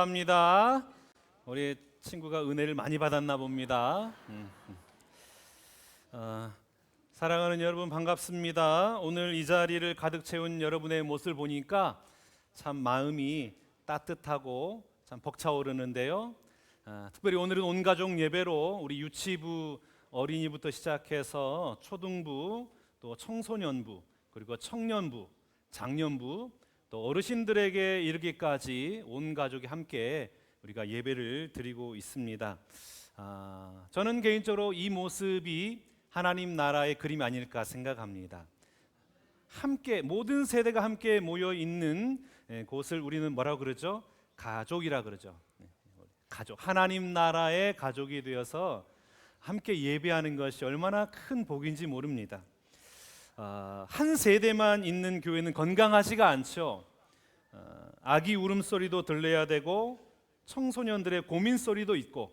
합니다. 우리 친구가 은혜를 많이 받았나 봅니다. 사랑하는 여러분 반갑습니다. 오늘 이 자리를 가득 채운 여러분의 모습을 보니까 참 마음이 따뜻하고 참 벅차오르는데요. 특별히 오늘은 온가족 예배로 우리 유치부 어린이부터 시작해서 초등부, 또 청소년부, 그리고 청년부, 장년부, 또 어르신들에게 이르기까지 온 가족이 함께 우리가 예배를 드리고 있습니다. 저는 개인적으로 이 모습이 하나님 나라의 그림이 아닐까 생각합니다. 함께 모든 세대가 함께 모여 있는 곳을 우리는 뭐라고 그러죠? 가족이라 그러죠. 가족, 하나님 나라의 가족이 되어서 함께 예배하는 것이 얼마나 큰 복인지 모릅니다. 한 세대만 있는 교회는 건강하지가 않죠. 아기 울음소리도 들려야 되고 청소년들의 고민소리도 있고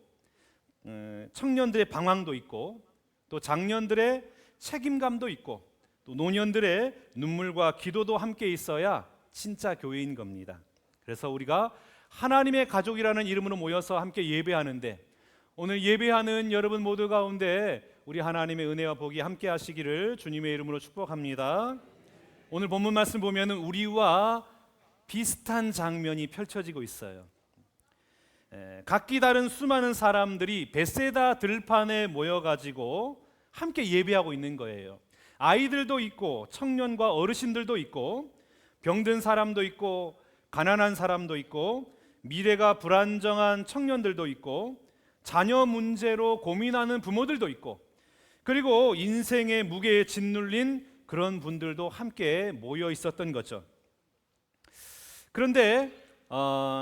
청년들의 방황도 있고 또 장년들의 책임감도 있고 또 노년들의 눈물과 기도도 함께 있어야 진짜 교회인 겁니다. 그래서 우리가 하나님의 가족이라는 이름으로 모여서 함께 예배하는데 오늘 예배하는 여러분 모두 가운데 우리 하나님의 은혜와 복이 함께 하시기를 주님의 이름으로 축복합니다. 오늘 본문 말씀 보면 우리와 비슷한 장면이 펼쳐지고 있어요. 각기 다른 수많은 사람들이 베세다 들판에 모여가지고 함께 예배하고 있는 거예요. 아이들도 있고 청년과 어르신들도 있고 병든 사람도 있고 가난한 사람도 있고 미래가 불안정한 청년들도 있고 자녀 문제로 고민하는 부모들도 있고 그리고 인생의 무게에 짓눌린 그런 분들도 함께 모여 있었던 거죠. 그런데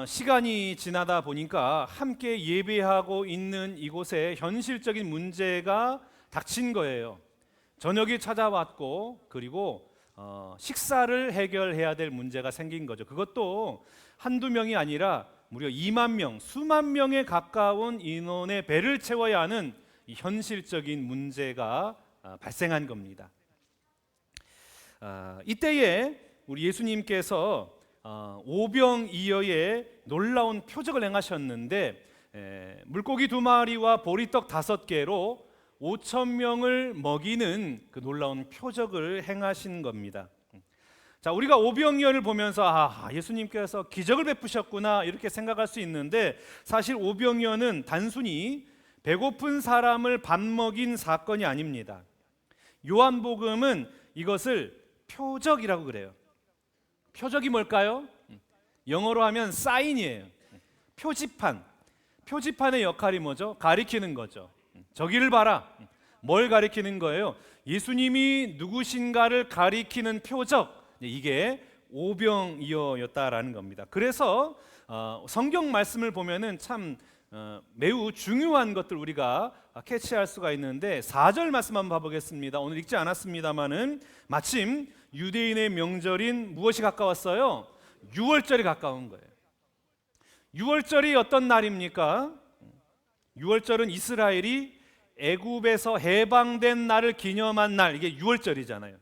시간이 지나다 보니까 함께 예배하고 있는 이곳에 현실적인 문제가 닥친 거예요. 저녁이 찾아왔고 그리고 식사를 해결해야 될 문제가 생긴 거죠. 그것도 한두 명이 아니라 무려 2만 명, 수만 명에 가까운 인원의 배를 채워야 하는 이 현실적인 문제가 발생한 겁니다. 이때에 우리 예수님께서 오병이어의 놀라운 표적을 행하셨는데 물고기 2마리와 보리떡 5개로 5,000명을 먹이는 그 놀라운 표적을 행하신 겁니다. 자, 우리가 오병이어를 보면서 예수님께서 기적을 베푸셨구나 이렇게 생각할 수 있는데 사실 오병이어는 단순히 배고픈 사람을 밥 먹인 사건이 아닙니다. 요한복음은 이것을 표적이라고 그래요. 표적이 뭘까요? 영어로 하면 사인이에요. 표지판의 역할이 뭐죠? 가리키는 거죠. 저기를 봐라. 뭘 가리키는 거예요? 예수님이 누구신가를 가리키는 표적. 이게 오병이어였다라는 겁니다. 그래서 성경 말씀을 보면은 참 매우 중요한 것들 우리가 캐치할 수가 있는데 4절 말씀 한번 봐보겠습니다. 오늘 읽지 않았습니다만은 마침 유대인의 명절인 무엇이 가까웠어요? 유월절이 가까운 거예요. 유월절이 어떤 날입니까? 유월절은 이스라엘이 애굽에서 해방된 날을 기념한 날, 이게 유월절이잖아요.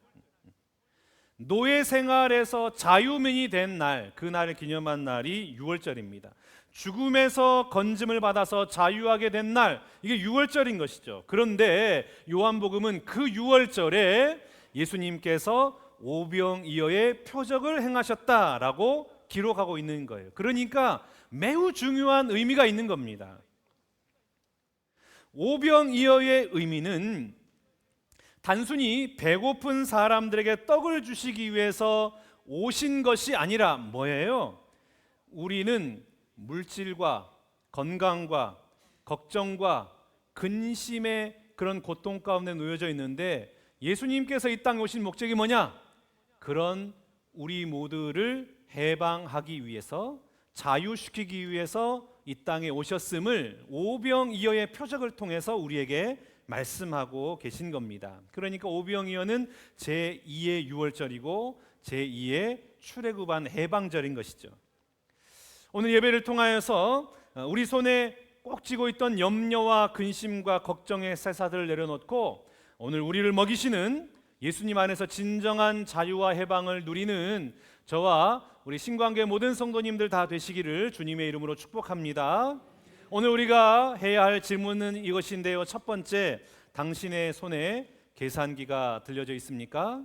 노예 생활에서 자유민이 된 날, 그 날을 기념한 날이 유월절입니다. 죽음에서 건짐을 받아서 자유하게 된 날, 이게 유월절인 것이죠. 그런데 요한복음은 그 유월절에 예수님께서 오병이어의 표적을 행하셨다라고 기록하고 있는 거예요. 그러니까 매우 중요한 의미가 있는 겁니다. 오병이어의 의미는 단순히 배고픈 사람들에게 떡을 주시기 위해서 오신 것이 아니라 뭐예요? 우리는 물질과 건강과 걱정과 근심의 그런 고통 가운데 놓여져 있는데 예수님께서 이 땅에 오신 목적이 뭐냐? 그런 우리 모두를 해방하기 위해서, 자유시키기 위해서 이 땅에 오셨음을 오병이어의 표적을 통해서 우리에게 말씀하고 계신 겁니다. 그러니까 오병이어는 제2의 유월절이고 제2의 출애굽한 해방절인 것이죠. 오늘 예배를 통하여서 우리 손에 꼭 쥐고 있던 염려와 근심과 걱정의 쇠사들을 내려놓고 오늘 우리를 먹이시는 예수님 안에서 진정한 자유와 해방을 누리는 저와 우리 신관계 모든 성도님들 다 되시기를 주님의 이름으로 축복합니다. 오늘 우리가 해야 할 질문은 이것인데요. 첫 번째, 당신의 손에 계산기가 들려져 있습니까?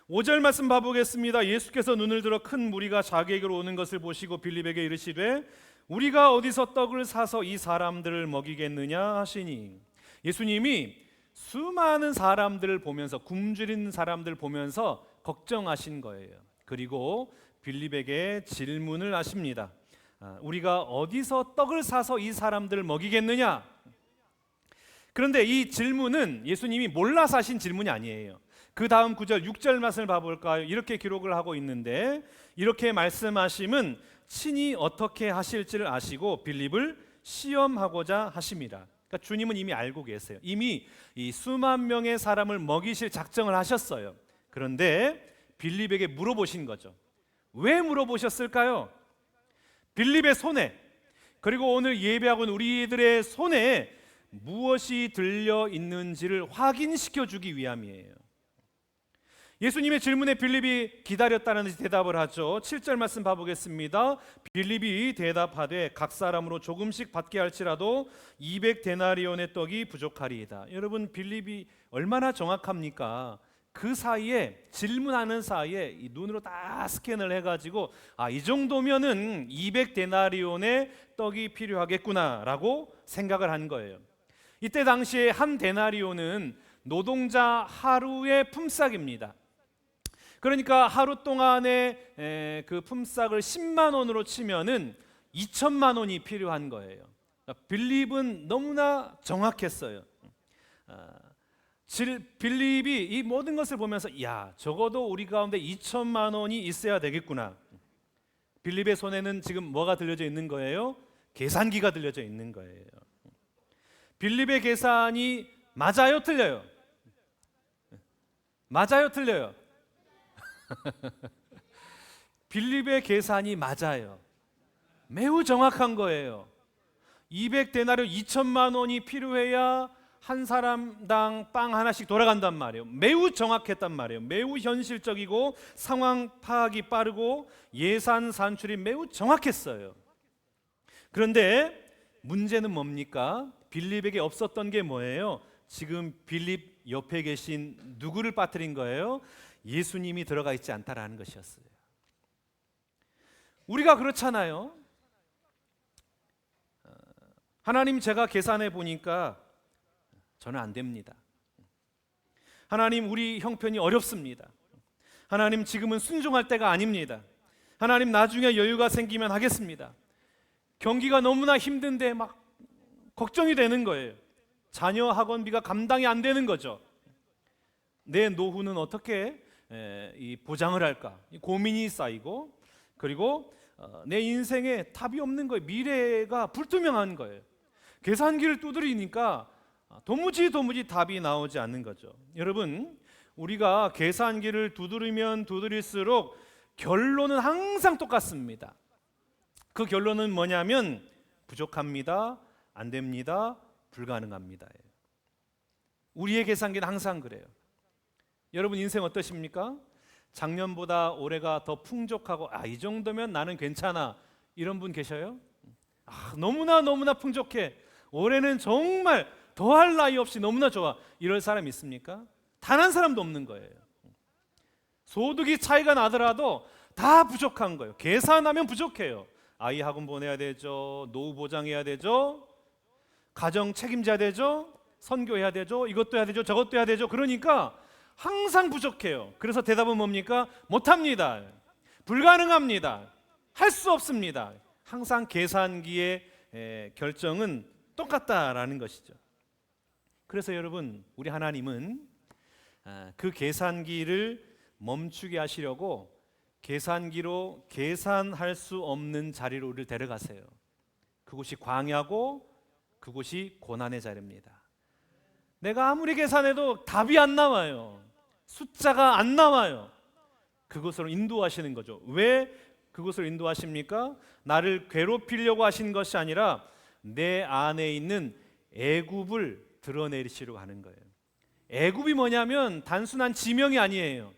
5절 말씀 봐보겠습니다. 예수께서 눈을 들어 큰 무리가 자기에게로 오는 것을 보시고 빌립에게 이르시되 우리가 어디서 떡을 사서 이 사람들을 먹이겠느냐 하시니, 예수님이 수많은 사람들을 보면서, 굶주린 사람들을 보면서 걱정하신 거예요. 그리고 빌립에게 질문을 하십니다. 우리가 어디서 떡을 사서 이 사람들을 먹이겠느냐? 그런데 이 질문은 예수님이 몰라서 하신 질문이 아니에요. 그 다음 9절 6절 말씀을 봐볼까요? 이렇게 기록을 하고 있는데, 이렇게 말씀하심은 친히 어떻게 하실지를 아시고 빌립을 시험하고자 하심이라. 그러니까 주님은 이미 알고 계세요. 이미 이 수만 명의 사람을 먹이실 작정을 하셨어요. 그런데 빌립에게 물어보신 거죠. 왜 물어보셨을까요? 빌립의 손에, 그리고 오늘 예배하고 우리들의 손에 무엇이 들려 있는지를 확인시켜 주기 위함이에요. 예수님의 질문에 빌립이 기다렸다는 듯이 대답을 하죠. 7절 말씀 봐보겠습니다. 빌립이 대답하되 각 사람으로 조금씩 받게 할지라도 200데나리온의 떡이 부족하리이다. 여러분, 빌립이 얼마나 정확합니까? 그 사이에, 질문하는 사이에 이 눈으로 다 스캔을 해가지고 이 정도면은 200데나리온의 떡이 필요하겠구나라고 생각을 한 거예요. 이때 당시에 한 데나리온은 노동자 하루의 품삯입니다. 그러니까 하루 동안의 그 품삯을 10만 원으로 치면은 2천만 원이 필요한 거예요. 빌립은 너무나 정확했어요. 빌립이 이 모든 것을 보면서 적어도 우리 가운데 2천만 원이 있어야 되겠구나. 빌립의 손에는 지금 뭐가 들려져 있는 거예요? 계산기가 들려져 있는 거예요. 빌립의 계산이 맞아요, 틀려요? 맞아요, 틀려요? 빌립의 계산이 맞아요. 매우 정확한 거예요. 200데나리온 2천만 원이 필요해야 한 사람당 빵 하나씩 돌아간단 말이에요. 매우 정확했단 말이에요. 매우 현실적이고 상황 파악이 빠르고 예산 산출이 매우 정확했어요. 그런데 문제는 뭡니까? 빌립에게 없었던 게 뭐예요? 지금 빌립 옆에 계신 누구를 빠뜨린 거예요? 예수님이 들어가 있지 않다라는 것이었어요. 우리가 그렇잖아요. 하나님, 제가 계산해 보니까 저는 안 됩니다. 하나님, 우리 형편이 어렵습니다. 하나님, 지금은 순종할 때가 아닙니다. 하나님, 나중에 여유가 생기면 하겠습니다. 경기가 너무나 힘든데 막 걱정이 되는 거예요. 자녀 학원비가 감당이 안 되는 거죠. 내 노후는 어떻게 이 보장을 할까? 고민이 쌓이고, 그리고 내 인생에 답이 없는 거예요. 미래가 불투명한 거예요. 계산기를 두드리니까 도무지 답이 나오지 않는 거죠. 여러분, 우리가 계산기를 두드리면 두드릴수록 결론은 항상 똑같습니다. 그 결론은 뭐냐면 부족합니다, 안 됩니다, 불가능합니다. 우리의 계산기는 항상 그래요. 여러분, 인생 어떠십니까? 작년보다 올해가 더 풍족하고 이 정도면 나는 괜찮아, 이런 분 계셔요? 너무나 풍족해, 올해는 정말 더할 나위 없이 너무나 좋아, 이럴 사람 있습니까? 단 한 사람도 없는 거예요. 소득이 차이가 나더라도 다 부족한 거예요. 계산하면 부족해요. 아이 학원 보내야 되죠, 노후 보장해야 되죠, 가정 책임져야 되죠, 선교해야 되죠, 이것도 해야 되죠, 저것도 해야 되죠. 그러니까 항상 부족해요. 그래서 대답은 뭡니까? 못합니다, 불가능합니다, 할 수 없습니다. 항상 계산기의 결정은 똑같다라는 것이죠. 그래서 여러분, 우리 하나님은 그 계산기를 멈추게 하시려고 계산기로 계산할 수 없는 자리로 우리를 데려가세요. 그곳이 광야고 그곳이 고난의 자리입니다. 내가 아무리 계산해도 답이 안 나와요. 숫자가 안 나와요. 그곳으로 인도하시는 거죠. 왜 그곳으로 인도하십니까? 나를 괴롭히려고 하신 것이 아니라 내 안에 있는 애굽을 드러내시려고 하는 거예요. 애굽이 뭐냐면 단순한 지명이 아니에요.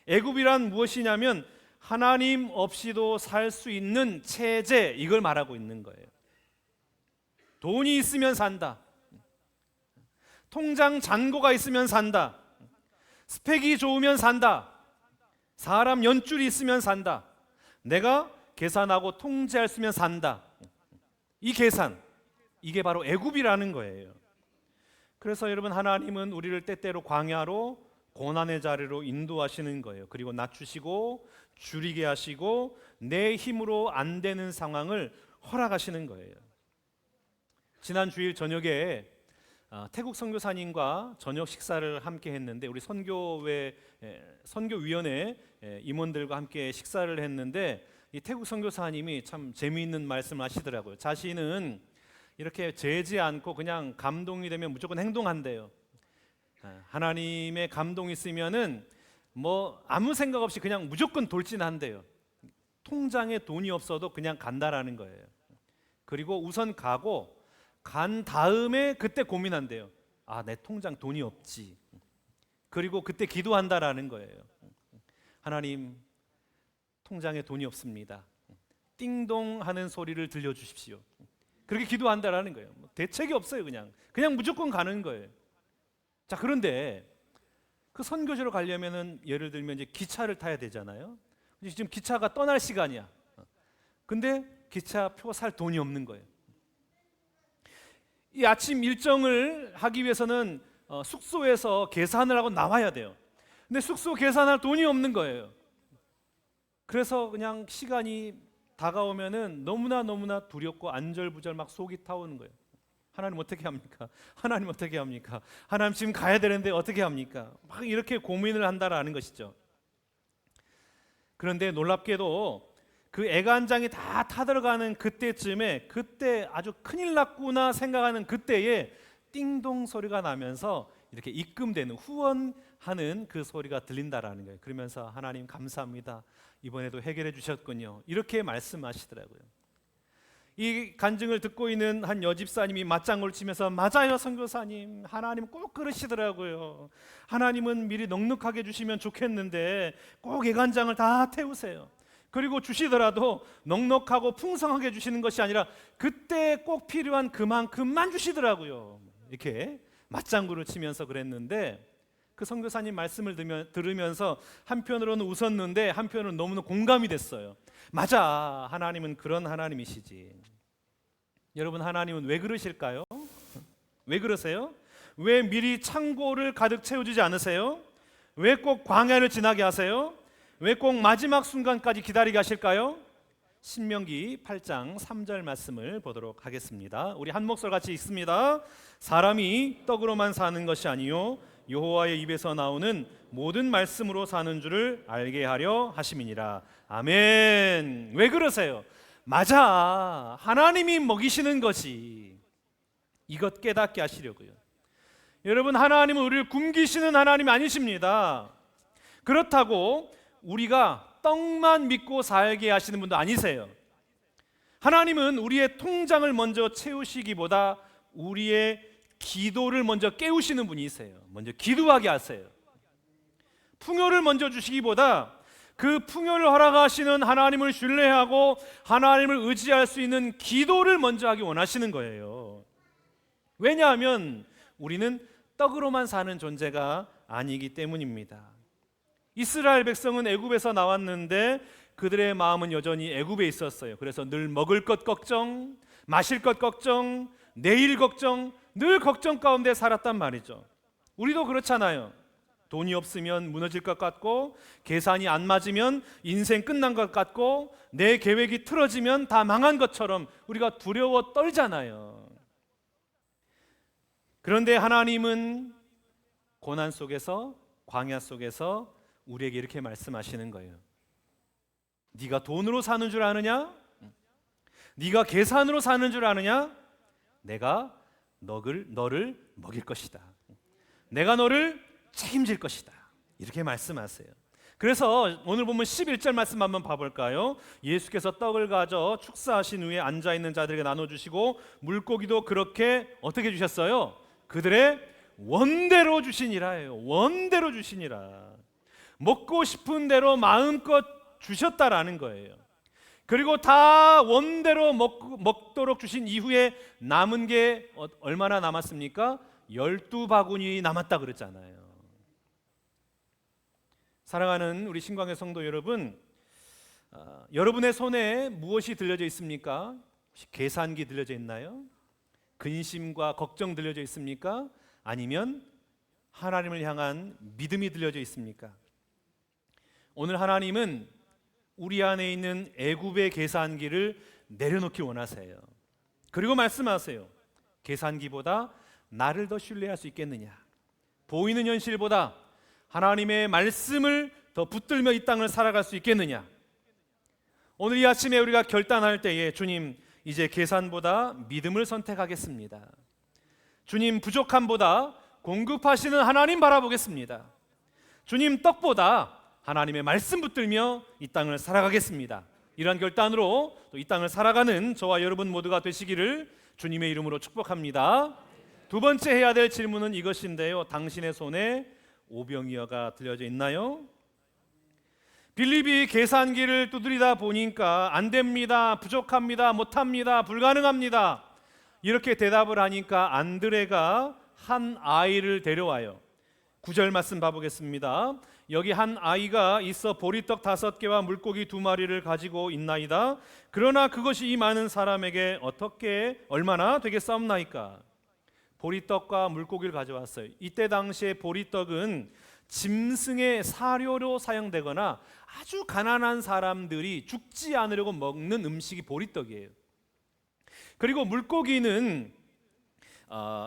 애굽이란 무엇이냐면 하나님 없이도 살 수 있는 체제, 이걸 말하고 있는 거예요. 돈이 있으면 산다. 통장 잔고가 있으면 산다. 스펙이 좋으면 산다. 사람 연줄이 있으면 산다. 내가 계산하고 통제할 수 있으면 산다. 이 계산, 이게 바로 애굽이라는 거예요. 그래서 여러분, 하나님은 우리를 때때로 광야로 고난의 자리로 인도하시는 거예요. 그리고 낮추시고 줄이게 하시고 내 힘으로 안 되는 상황을 허락하시는 거예요. 지난 주일 저녁에 태국 선교사님과 저녁 식사를 함께 했는데, 우리 선교위원회 임원들과 함께 식사를 했는데, 이 태국 선교사님이 참 재미있는 말씀을 하시더라고요. 자신은 이렇게 재지 않고 그냥 감동이 되면 무조건 행동한대요. 하나님의 감동이 있으면은 뭐 아무 생각 없이 그냥 무조건 돌진한대요. 통장에 돈이 없어도 그냥 간다라는 거예요. 그리고 우선 가고 간 다음에 그때 고민한대요. 아, 내 통장 돈이 없지. 그리고 그때 기도한다라는 거예요. 하나님, 통장에 돈이 없습니다. 띵동 하는 소리를 들려주십시오. 그렇게 기도한다라는 거예요. 대책이 없어요. 그냥 무조건 가는 거예요. 자, 그런데 그 선교지로 가려면은 예를 들면 이제 기차를 타야 되잖아요. 지금 기차가 떠날 시간이야. 근데 기차표 살 돈이 없는 거예요. 이 아침 일정을 하기 위해서는 숙소에서 계산을 하고 나와야 돼요. 근데 숙소 계산할 돈이 없는 거예요. 그래서 그냥 시간이 다가오면은 너무나 두렵고 안절부절 막 속이 타오는 거예요. 하나님 어떻게 합니까? 하나님 어떻게 합니까? 하나님 지금 가야 되는데 어떻게 합니까? 막 이렇게 고민을 한다라는 것이죠. 그런데 놀랍게도 그 애간장이 다 타들어가는 그때쯤에, 그때 아주 큰일 났구나 생각하는 그때에 띵동 소리가 나면서 이렇게 입금되는, 후원하는 그 소리가 들린다라는 거예요. 그러면서 하나님 감사합니다. 이번에도 해결해 주셨군요. 이렇게 말씀하시더라고요. 이 간증을 듣고 있는 한 여집사님이 맞장구를 치면서, 맞아요 선교사님, 하나님 꼭 그러시더라고요. 하나님은 미리 넉넉하게 주시면 좋겠는데 꼭 애간장을 다 태우세요. 그리고 주시더라도 넉넉하고 풍성하게 주시는 것이 아니라 그때 꼭 필요한 그만큼만 주시더라고요. 이렇게 맞장구를 치면서 그랬는데, 그 선교사님 말씀을 들으면서 한편으로는 웃었는데 한편으로는 너무나 공감이 됐어요. 맞아, 하나님은 그런 하나님이시지. 여러분, 하나님은 왜 그러실까요? 왜 그러세요? 왜 미리 창고를 가득 채워주지 않으세요? 왜 꼭 광야를 지나게 하세요? 왜 꼭 마지막 순간까지 기다리게 하실까요? 신명기 8장 3절 말씀을 보도록 하겠습니다. 우리 한 목소리 같이 읽습니다. 사람이 떡으로만 사는 것이 아니요 여호와의 입에서 나오는 모든 말씀으로 사는 줄을 알게 하려 하심이니라. 아멘. 왜 그러세요? 맞아, 하나님이 먹이시는 것이, 이것 깨닫게 하시려고요. 여러분, 하나님은 우리를 굶기시는 하나님이 아니십니다. 그렇다고 우리가 떡만 믿고 살게 하시는 분도 아니세요. 하나님은 우리의 통장을 먼저 채우시기보다 우리의 기도를 먼저 깨우시는 분이세요. 먼저 기도하게 하세요. 풍요를 먼저 주시기보다 그 풍요를 허락하시는 하나님을 신뢰하고 하나님을 의지할 수 있는 기도를 먼저 하기 원하시는 거예요. 왜냐하면 우리는 떡으로만 사는 존재가 아니기 때문입니다. 이스라엘 백성은 애굽에서 나왔는데 그들의 마음은 여전히 애굽에 있었어요. 그래서 늘 먹을 것 걱정, 마실 것 걱정, 내일 걱정, 늘 걱정 가운데 살았단 말이죠. 우리도 그렇잖아요. 돈이 없으면 무너질 것 같고, 계산이 안 맞으면 인생 끝난 것 같고, 내 계획이 틀어지면 다 망한 것처럼 우리가 두려워 떨잖아요. 그런데 하나님은 고난 속에서, 광야 속에서 우리에게 이렇게 말씀하시는 거예요. 네가 돈으로 사는 줄 아느냐? 네가 계산으로 사는 줄 아느냐? 내가 너를 먹일 것이다. 내가 너를 책임질 것이다. 이렇게 말씀하세요. 그래서 오늘 보면 11절 말씀 한번 봐볼까요? 예수께서 떡을 가져 축사하신 후에 앉아있는 자들에게 나눠주시고 물고기도 그렇게 어떻게 주셨어요? 그들의 원대로 주시니라 해요. 원대로 주시니라. 먹고 싶은 대로 마음껏 주셨다라는 거예요. 그리고 다 원대로 먹도록 주신 이후에 남은 게 얼마나 남았습니까? 12바구니 남았다 그랬잖아요. 사랑하는 우리 신광의 성도 여러분, 여러분의 손에 무엇이 들려져 있습니까? 혹시 계산기 들려져 있나요? 근심과 걱정 들려져 있습니까? 아니면 하나님을 향한 믿음이 들려져 있습니까? 오늘 하나님은 우리 안에 있는 애굽의 계산기를 내려놓기 원하세요. 그리고 말씀하세요. 계산기보다 나를 더 신뢰할 수 있겠느냐? 보이는 현실보다 하나님의 말씀을 더 붙들며 이 땅을 살아갈 수 있겠느냐? 오늘 이 아침에 우리가 결단할 때에 주님, 이제 계산보다 믿음을 선택하겠습니다. 주님, 부족함보다 공급하시는 하나님 바라보겠습니다. 주님, 떡보다 하나님의 말씀 붙들며 이 땅을 살아가겠습니다. 이러한 결단으로 또 이 땅을 살아가는 저와 여러분 모두가 되시기를 주님의 이름으로 축복합니다. 두 번째 해야 될 질문은 이것인데요. 당신의 손에 오병이어가 들려져 있나요? 빌립이 계산기를 두드리다 보니까 안 됩니다, 부족합니다, 못합니다, 불가능합니다 이렇게 대답을 하니까 안드레가 한 아이를 데려와요. 9절 말씀 봐보겠습니다. 여기 한 아이가 있어 보리떡 5개와 물고기 2마리를 가지고 있나이다. 그러나 그것이 이 많은 사람에게 어떻게 얼마나 되겠사옵나이까. 보리떡과 물고기를 가져왔어요. 이때 당시에 보리떡은 짐승의 사료로 사용되거나 아주 가난한 사람들이 죽지 않으려고 먹는 음식이 보리떡이에요. 그리고 물고기는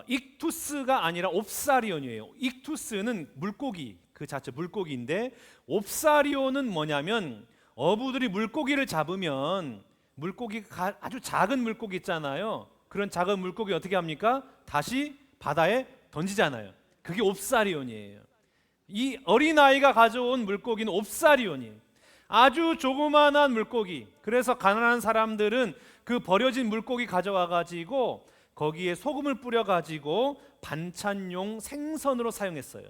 익투스가 아니라 옵사리온이에요. 익투스는 물고기 그 자체 물고기인데, 옵사리온은 뭐냐면 어부들이 물고기를 잡으면 물고기가 아주 작은 물고기 있잖아요. 그런 작은 물고기 어떻게 합니까? 다시 바다에 던지잖아요. 그게 옵사리온이에요. 이 어린아이가 가져온 물고기는 옵사리온이에요. 아주 조그만한 물고기. 그래서 가난한 사람들은 그 버려진 물고기 가져와 가지고 거기에 소금을 뿌려 가지고 반찬용 생선으로 사용했어요.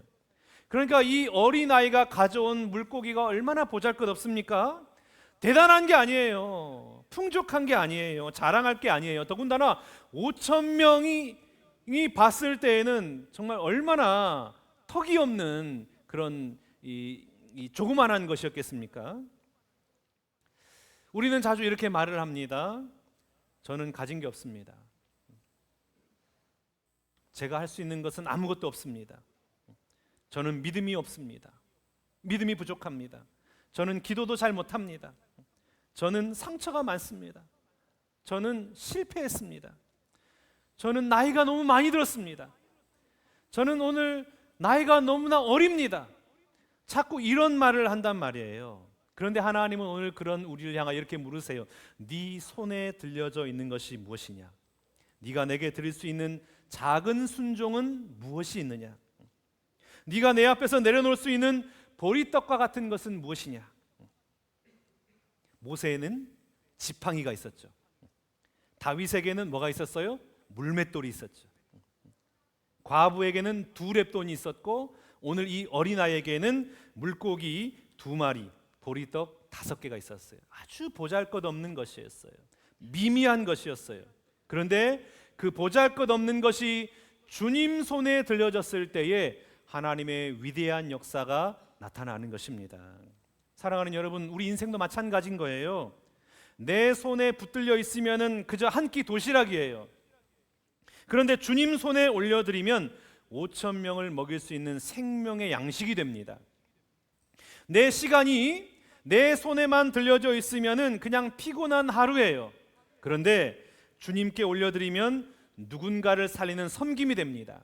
그러니까 이 어린아이가 가져온 물고기가 얼마나 보잘것없습니까? 대단한 게 아니에요. 풍족한 게 아니에요. 자랑할 게 아니에요. 더군다나 5,000명이 봤을 때에는 정말 얼마나 턱이 없는 그런 이 조그만한 것이었겠습니까? 우리는 자주 이렇게 말을 합니다. 저는 가진 게 없습니다. 제가 할 수 있는 것은 아무것도 없습니다. 저는 믿음이 없습니다. 믿음이 부족합니다. 저는 기도도 잘 못합니다. 저는 상처가 많습니다. 저는 실패했습니다. 저는 나이가 너무 많이 들었습니다. 저는 오늘 나이가 너무나 어립니다. 자꾸 이런 말을 한단 말이에요. 그런데 하나님은 오늘 그런 우리를 향하여 이렇게 물으세요. 네 손에 들려져 있는 것이 무엇이냐? 네가 내게 드릴 수 있는 작은 순종은 무엇이 있느냐? 네가 내 앞에서 내려놓을 수 있는 보리떡과 같은 것은 무엇이냐? 모세에는 지팡이가 있었죠. 다윗에게는 뭐가 있었어요? 물맷돌이 있었죠. 과부에게는 2렙돈이 있었고, 오늘 이 어린아이에게는 물고기 2마리, 보리떡 5개가 있었어요. 아주 보잘것없는 것이었어요. 미미한 것이었어요. 그런데 그 보잘것없는 것이 주님 손에 들려졌을 때에 하나님의 위대한 역사가 나타나는 것입니다. 사랑하는 여러분, 우리 인생도 마찬가지인 거예요. 내 손에 붙들려 있으면은 그저 한 끼 도시락이에요. 그런데 주님 손에 올려드리면 5,000명을 먹일 수 있는 생명의 양식이 됩니다. 내 시간이 내 손에만 들려져 있으면은 그냥 피곤한 하루예요. 그런데 주님께 올려드리면 누군가를 살리는 섬김이 됩니다.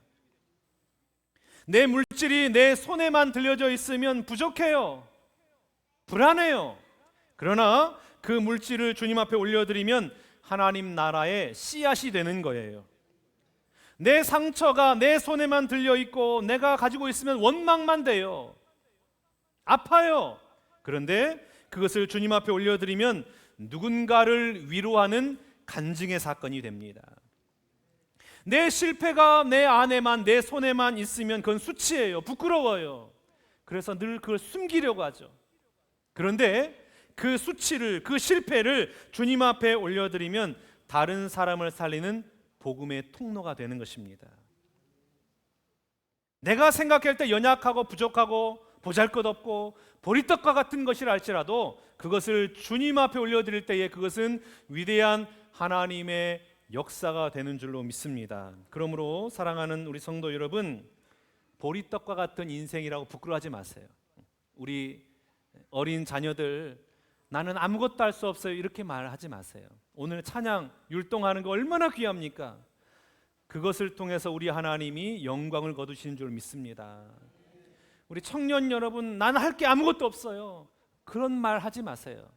내 물질이 내 손에만 들려져 있으면 부족해요. 불안해요. 그러나 그 물질을 주님 앞에 올려드리면 하나님 나라의 씨앗이 되는 거예요. 내 상처가 내 손에만 들려있고 내가 가지고 있으면 원망만 돼요. 아파요. 그런데 그것을 주님 앞에 올려드리면 누군가를 위로하는 간증의 사건이 됩니다. 내 실패가 내 안에만, 내 손에만 있으면 그건 수치예요. 부끄러워요. 그래서 늘 그걸 숨기려고 하죠. 그런데 그 수치를, 그 실패를 주님 앞에 올려드리면 다른 사람을 살리는 복음의 통로가 되는 것입니다. 내가 생각할 때 연약하고 부족하고 보잘것없고 보리떡과 같은 것이라 할지라도 그것을 주님 앞에 올려드릴 때에 그것은 위대한 하나님의 역사가 되는 줄로 믿습니다. 그러므로 사랑하는 우리 성도 여러분, 보리떡과 같은 인생이라고 부끄러워하지 마세요. 우리 어린 자녀들, 나는 아무것도 할 수 없어요, 이렇게 말하지 마세요. 오늘 찬양 율동하는 거 얼마나 귀합니까? 그것을 통해서 우리 하나님이 영광을 거두시는 줄 믿습니다. 우리 청년 여러분, 나는 할 게 아무것도 없어요, 그런 말 하지 마세요.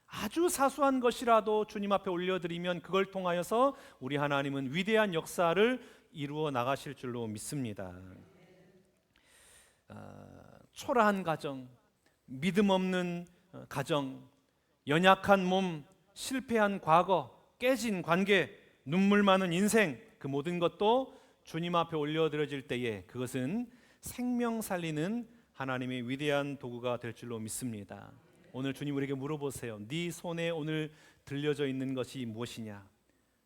아주 사소한 것이라도 주님 앞에 올려드리면 그걸 통하여서 우리 하나님은 위대한 역사를 이루어 나가실 줄로 믿습니다. 초라한 가정, 믿음 없는 가정, 연약한 몸, 실패한 과거, 깨진 관계, 눈물 많은 인생, 그 모든 것도 주님 앞에 올려드려질 때에 그것은 생명 살리는 하나님의 위대한 도구가 될 줄로 믿습니다. 오늘 주님 우리에게 물어보세요. 네 손에 오늘 들려져 있는 것이 무엇이냐?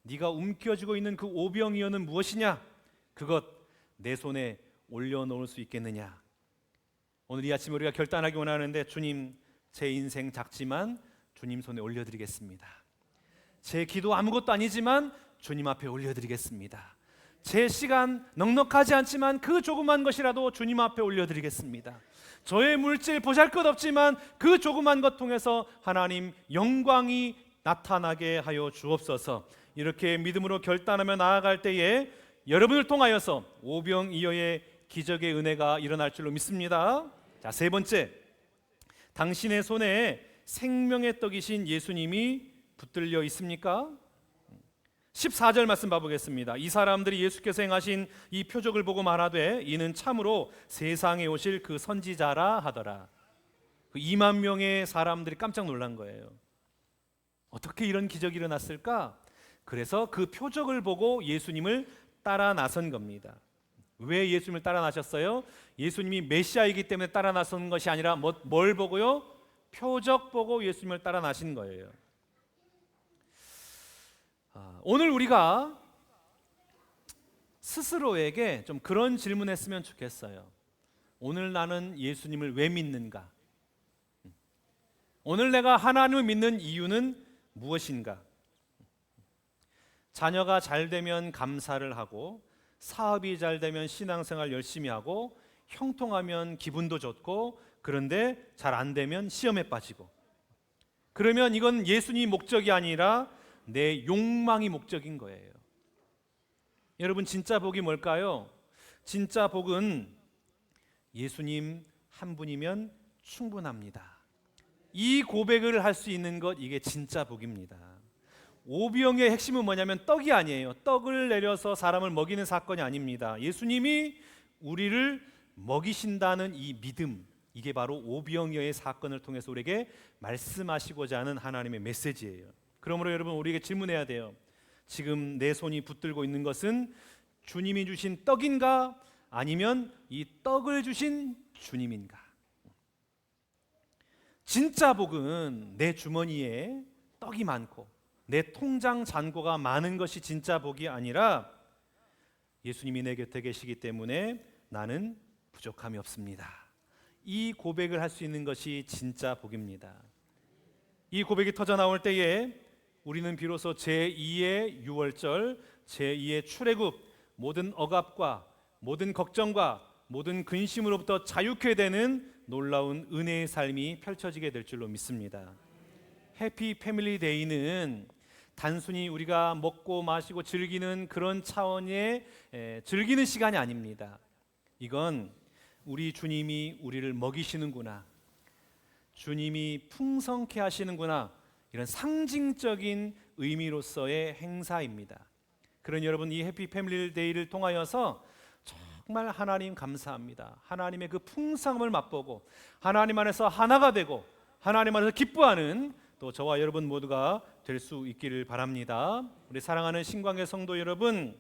네가 움켜쥐고 있는 그 오병이어는 무엇이냐? 그것 내 손에 올려놓을 수 있겠느냐? 오늘 이 아침 우리가 결단하기 원하는데, 주님, 제 인생 작지만 주님 손에 올려드리겠습니다. 제 기도 아무것도 아니지만 주님 앞에 올려드리겠습니다. 제 시간 넉넉하지 않지만 그 조그만 것이라도 주님 앞에 올려드리겠습니다. 저의 물질 보잘것없지만 그 조그만 것 통해서 하나님 영광이 나타나게 하여 주옵소서. 이렇게 믿음으로 결단하며 나아갈 때에 여러분을 통하여서 오병이어의 기적의 은혜가 일어날 줄로 믿습니다. 자, 세 번째, 당신의 손에 생명의 떡이신 예수님이 붙들려 있습니까? 14절 말씀 봐보겠습니다. 이 사람들이 예수께서 행하신 이 표적을 보고 말하되 이는 참으로 세상에 오실 그 선지자라 하더라. 그 2만 명의 사람들이 깜짝 놀란 거예요. 어떻게 이런 기적이 일어났을까? 그래서 그 표적을 보고 예수님을 따라 나선 겁니다. 왜 예수님을 따라 나셨어요? 예수님이 메시아이기 때문에 따라 나선 것이 아니라 뭘 보고요? 표적 보고 예수님을 따라 나신 거예요. 오늘 우리가 스스로에게 좀 그런 질문했으면 좋겠어요. 오늘 나는 예수님을 왜 믿는가? 오늘 내가 하나님을 믿는 이유는 무엇인가? 자녀가 잘 되면 감사를 하고, 사업이 잘 되면 신앙생활 열심히 하고, 형통하면 기분도 좋고, 그런데 잘 안 되면 시험에 빠지고. 그러면 이건 예수님이 목적이 아니라 내 욕망이 목적인 거예요. 여러분, 진짜 복이 뭘까요? 진짜 복은 예수님 한 분이면 충분합니다. 이 고백을 할 수 있는 것, 이게 진짜 복입니다. 오병의 핵심은 뭐냐면 떡이 아니에요. 떡을 내려서 사람을 먹이는 사건이 아닙니다. 예수님이 우리를 먹이신다는 이 믿음, 이게 바로 오병이어의 사건을 통해서 우리에게 말씀하시고자 하는 하나님의 메시지예요. 그러므로 여러분, 우리에게 질문해야 돼요. 지금 내 손이 붙들고 있는 것은 주님이 주신 떡인가? 아니면 이 떡을 주신 주님인가? 진짜 복은 내 주머니에 떡이 많고 내 통장 잔고가 많은 것이 진짜 복이 아니라 예수님이 내 곁에 계시기 때문에 나는 부족함이 없습니다. 이 고백을 할 수 있는 것이 진짜 복입니다. 이 고백이 터져 나올 때에 우리는 비로소 제2의 유월절, 제2의 출애굽, 모든 억압과 모든 걱정과 모든 근심으로부터 자유케 되는 놀라운 은혜의 삶이 펼쳐지게 될 줄로 믿습니다. 해피 패밀리 데이는 단순히 우리가 먹고 마시고 즐기는 그런 차원의 즐기는 시간이 아닙니다. 이건 우리 주님이 우리를 먹이시는구나, 주님이 풍성케 하시는구나, 이런 상징적인 의미로서의 행사입니다. 그런 여러분, 이 해피 패밀리 데이를 통하여서 정말 하나님 감사합니다. 하나님의 그 풍성함을 맛보고 하나님 안에서 하나가 되고 하나님 안에서 기뻐하는 또 저와 여러분 모두가 될 수 있기를 바랍니다. 우리 사랑하는 신광의 성도 여러분,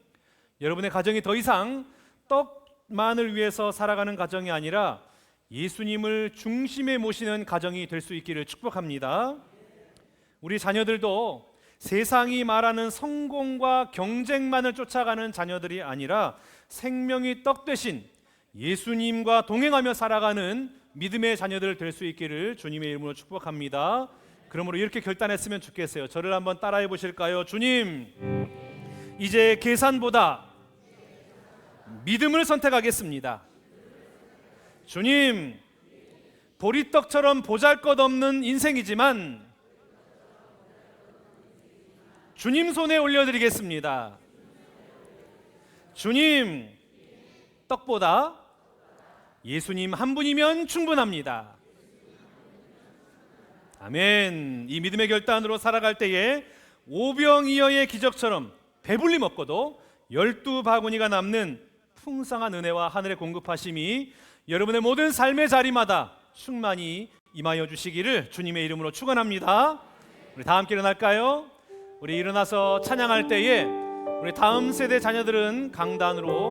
여러분의 가정이 더 이상 떡만을 위해서 살아가는 가정이 아니라 예수님을 중심에 모시는 가정이 될 수 있기를 축복합니다. 우리 자녀들도 세상이 말하는 성공과 경쟁만을 쫓아가는 자녀들이 아니라 생명이 떡 되신 예수님과 동행하며 살아가는 믿음의 자녀들 될 수 있기를 주님의 이름으로 축복합니다. 그러므로 이렇게 결단했으면 좋겠어요. 저를 한번 따라해 보실까요? 주님, 이제 계산보다 믿음을 선택하겠습니다. 주님, 보리떡처럼 보잘것없는 인생이지만 주님 손에 올려드리겠습니다. 주님, 떡보다 예수님 한 분이면 충분합니다. 아멘. 이 믿음의 결단으로 살아갈 때에 오병이어의 기적처럼 배불리 먹고도 12바구니가 남는 풍성한 은혜와 하늘의 공급하심이 여러분의 모든 삶의 자리마다 충만히 임하여 주시기를 주님의 이름으로 축원합니다. 우리 다 함께 일어날까요? 우리 일어나서 찬양할 때에 우리 다음 세대 자녀들은 강단으로